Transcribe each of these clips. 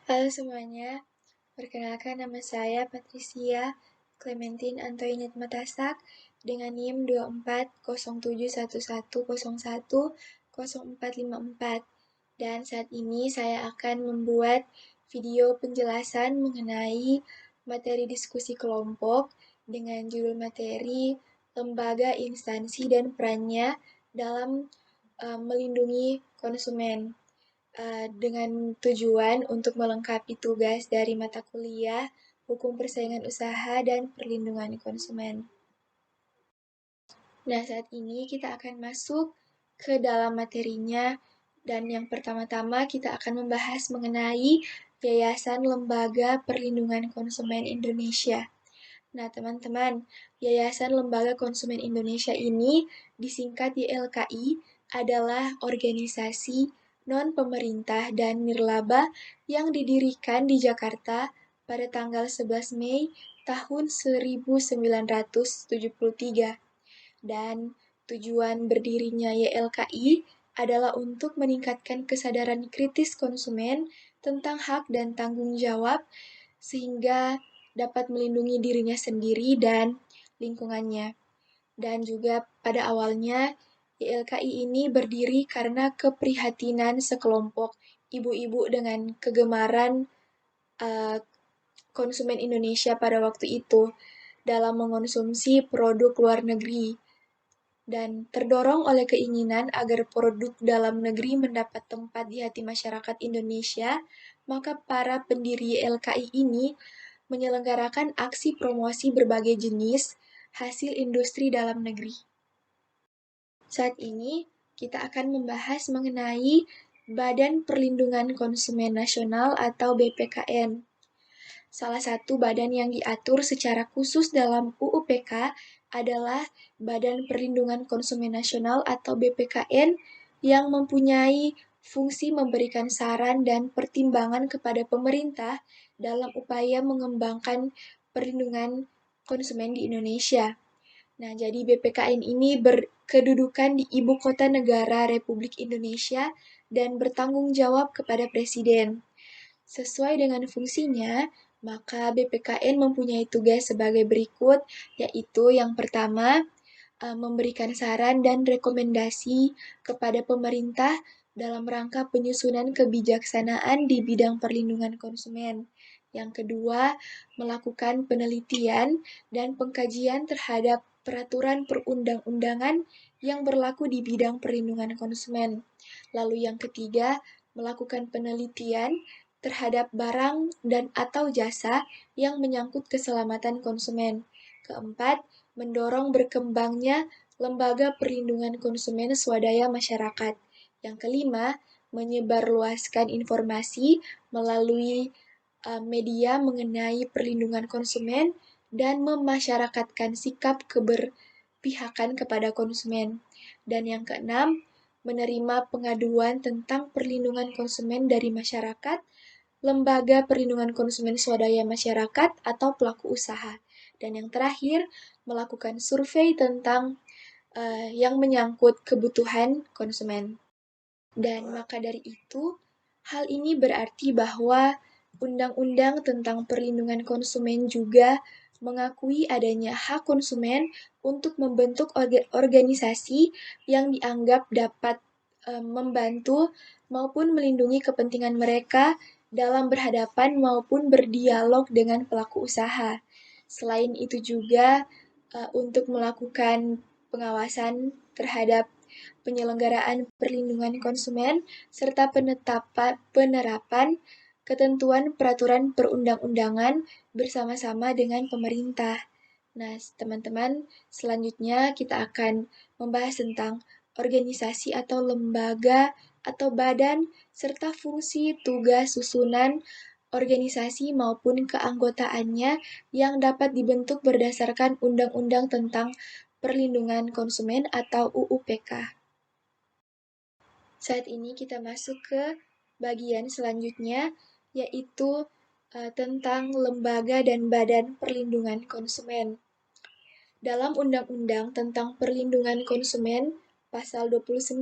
Halo semuanya, perkenalkan nama saya Patricia Clementine Antoinette Matasak dengan NIM 240711010454. Dan saat ini saya akan membuat video penjelasan mengenai materi diskusi kelompok dengan judul materi lembaga, instansi, dan perannya dalam melindungi konsumen. Dengan tujuan untuk melengkapi tugas dari mata kuliah Hukum Persaingan Usaha dan Perlindungan Konsumen. Nah, saat ini kita akan masuk ke dalam materinya, dan yang pertama-tama kita akan membahas mengenai Yayasan Lembaga Perlindungan Konsumen Indonesia. Nah, teman-teman, Yayasan Lembaga Konsumen Indonesia ini disingkat YLKI adalah organisasi non-pemerintah dan nirlaba yang didirikan di Jakarta pada tanggal 11 Mei tahun 1973. Dan tujuan berdirinya YLKI adalah untuk meningkatkan kesadaran kritis konsumen tentang hak dan tanggung jawab sehingga dapat melindungi dirinya sendiri dan lingkungannya. Dan juga pada awalnya YLKI ini berdiri karena keprihatinan sekelompok ibu-ibu dengan kegemaran konsumen Indonesia pada waktu itu dalam mengonsumsi produk luar negeri. Dan terdorong oleh keinginan agar produk dalam negeri mendapat tempat di hati masyarakat Indonesia, maka para pendiri YLKI ini menyelenggarakan aksi promosi berbagai jenis hasil industri dalam negeri. Saat ini, kita akan membahas mengenai Badan Perlindungan Konsumen Nasional atau BPKN. Salah satu badan yang diatur secara khusus dalam UU-PK adalah Badan Perlindungan Konsumen Nasional atau BPKN yang mempunyai fungsi memberikan saran dan pertimbangan kepada pemerintah dalam upaya mengembangkan perlindungan konsumen di Indonesia. Nah, jadi BPKN ini berkedudukan di Ibu Kota Negara Republik Indonesia dan bertanggung jawab kepada Presiden. Sesuai dengan fungsinya, maka BPKN mempunyai tugas sebagai berikut, yaitu yang pertama, memberikan saran dan rekomendasi kepada pemerintah dalam rangka penyusunan kebijaksanaan di bidang perlindungan konsumen. Yang kedua, melakukan penelitian dan pengkajian terhadap peraturan perundang-undangan yang berlaku di bidang perlindungan konsumen. Lalu yang ketiga, melakukan penelitian terhadap barang dan atau jasa yang menyangkut keselamatan konsumen. Keempat, mendorong berkembangnya lembaga perlindungan konsumen swadaya masyarakat. Yang kelima, menyebarluaskan informasi melalui media mengenai perlindungan konsumen dan memasyarakatkan sikap keberpihakan kepada konsumen. Dan yang keenam, menerima pengaduan tentang perlindungan konsumen dari masyarakat, lembaga perlindungan konsumen swadaya masyarakat atau pelaku usaha. Dan yang terakhir, melakukan survei tentang yang menyangkut kebutuhan konsumen. Dan maka dari itu, hal ini berarti bahwa Undang-Undang tentang Perlindungan Konsumen juga mengakui adanya hak konsumen untuk membentuk organisasi yang dianggap dapat membantu maupun melindungi kepentingan mereka dalam berhadapan maupun berdialog dengan pelaku usaha. Selain itu juga untuk melakukan pengawasan terhadap penyelenggaraan perlindungan konsumen serta penerapan ketentuan peraturan perundang-undangan bersama-sama dengan pemerintah. Nah, teman-teman, selanjutnya kita akan membahas tentang organisasi atau lembaga atau badan serta fungsi, tugas, susunan organisasi maupun keanggotaannya yang dapat dibentuk berdasarkan Undang-Undang tentang Perlindungan Konsumen atau UU-PK. Saat ini kita masuk ke bagian selanjutnya, yaitu tentang lembaga dan badan perlindungan konsumen. Dalam Undang-Undang tentang Perlindungan Konsumen, pasal 29,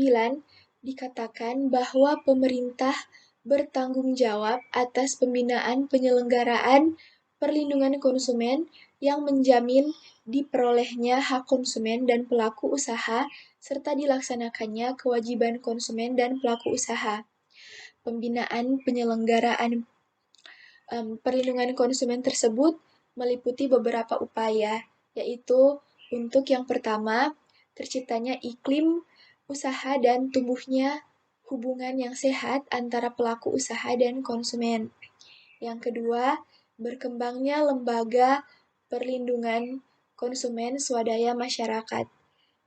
dikatakan bahwa pemerintah bertanggung jawab atas pembinaan penyelenggaraan perlindungan konsumen yang menjamin diperolehnya hak konsumen dan pelaku usaha serta dilaksanakannya kewajiban konsumen dan pelaku usaha. Pembinaan penyelenggaraan perlindungan konsumen tersebut meliputi beberapa upaya, yaitu untuk yang pertama, terciptanya iklim usaha dan tumbuhnya hubungan yang sehat antara pelaku usaha dan konsumen. Yang kedua, berkembangnya lembaga perlindungan konsumen swadaya masyarakat.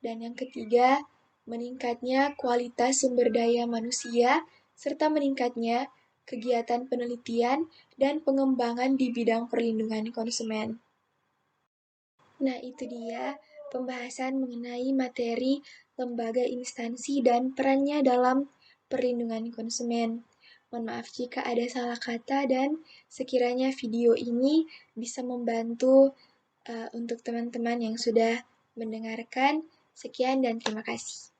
Dan yang ketiga, meningkatnya kualitas sumber daya manusia serta meningkatnya kegiatan penelitian dan pengembangan di bidang perlindungan konsumen. Nah, itu dia pembahasan mengenai materi lembaga instansi dan perannya dalam perlindungan konsumen. Mohon maaf jika ada salah kata dan sekiranya video ini bisa membantu untuk teman-teman yang sudah mendengarkan. Sekian dan terima kasih.